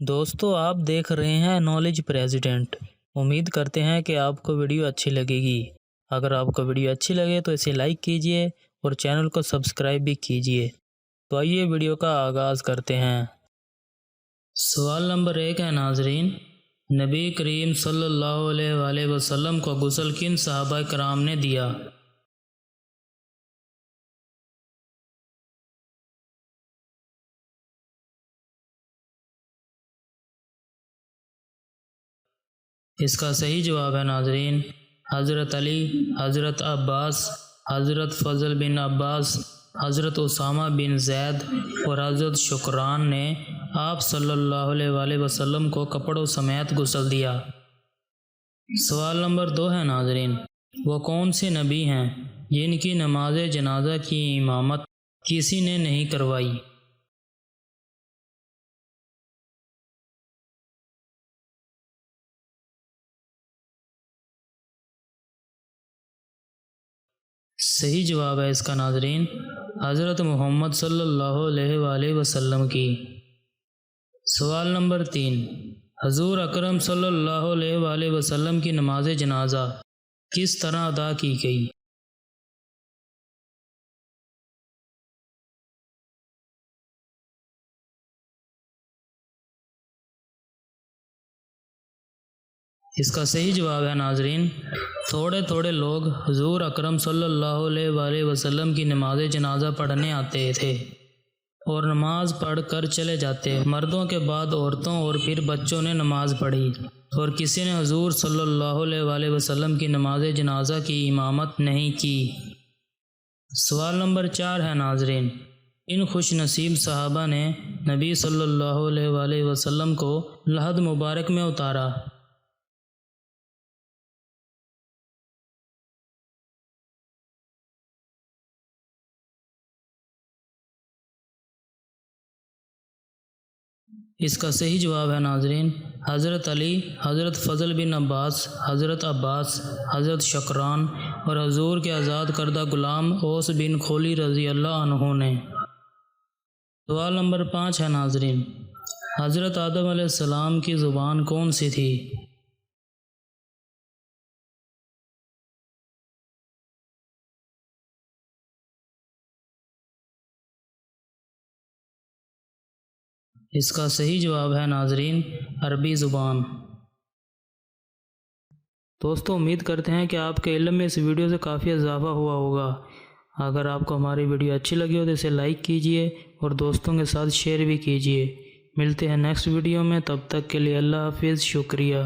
دوستو آپ دیکھ رہے ہیں نالج پریزیڈنٹ۔ امید کرتے ہیں کہ آپ کو ویڈیو اچھی لگے گی۔ اگر آپ کو ویڈیو اچھی لگے تو اسے لائک کیجئے اور چینل کو سبسکرائب بھی کیجئے۔ تو آئیے ویڈیو کا آغاز کرتے ہیں۔ سوال نمبر 1 ہے ناظرین، نبی کریم صلی اللہ علیہ وآلہ وسلم کو غسل کن صحابہ کرام نے دیا؟ اس کا صحیح جواب ہے ناظرین حضرت علی، حضرت عباس، حضرت فضل بن عباس، حضرت اسامہ بن زید اور حضرت شکران نے آپ صلی اللہ علیہ وآلہ وسلم کو کپڑوں سمیت غسل دیا۔ سوال نمبر 2 ہے ناظرین، وہ کون سے نبی ہیں جن کی نماز جنازہ کی امامت کسی نے نہیں کروائی؟ صحیح جواب ہے اس کا ناظرین حضرت محمد صلی اللہ علیہ وآلہ وسلم کی۔ سوال نمبر 3، حضور اکرم صلی اللہ علیہ وآلہ وسلم کی نماز جنازہ کس طرح ادا کی گئی؟ اس کا صحیح جواب ہے ناظرین تھوڑے تھوڑے لوگ حضور اکرم صلی اللہ علیہ وآلہ وسلم کی نماز جنازہ پڑھنے آتے تھے اور نماز پڑھ کر چلے جاتے۔ مردوں کے بعد عورتوں اور پھر بچوں نے نماز پڑھی اور کسی نے حضور صلی اللہ علیہ وآلہ وسلم کی نماز جنازہ کی امامت نہیں کی۔ سوال نمبر 4 ہے ناظرین، ان خوش نصیب صحابہ نے نبی صلی اللہ علیہ وآلہ وسلم کو لحد مبارک میں اتارا؟ اس کا صحیح جواب ہے ناظرین حضرت علی، حضرت فضل بن عباس، حضرت عباس، حضرت شکران اور حضور کے آزاد کردہ غلام اوس بن خولی رضی اللہ عنہ نے۔ سوال نمبر 5 ہے ناظرین، حضرت آدم علیہ السلام کی زبان کون سی تھی؟ اس کا صحیح جواب ہے ناظرین عربی زبان۔ دوستو امید کرتے ہیں کہ آپ کے علم میں اس ویڈیو سے کافی اضافہ ہوا ہوگا۔ اگر آپ کو ہماری ویڈیو اچھی لگی ہو تو اسے لائک کیجئے اور دوستوں کے ساتھ شیئر بھی کیجئے۔ ملتے ہیں نیکسٹ ویڈیو میں، تب تک کے لیے اللہ حافظ، شکریہ۔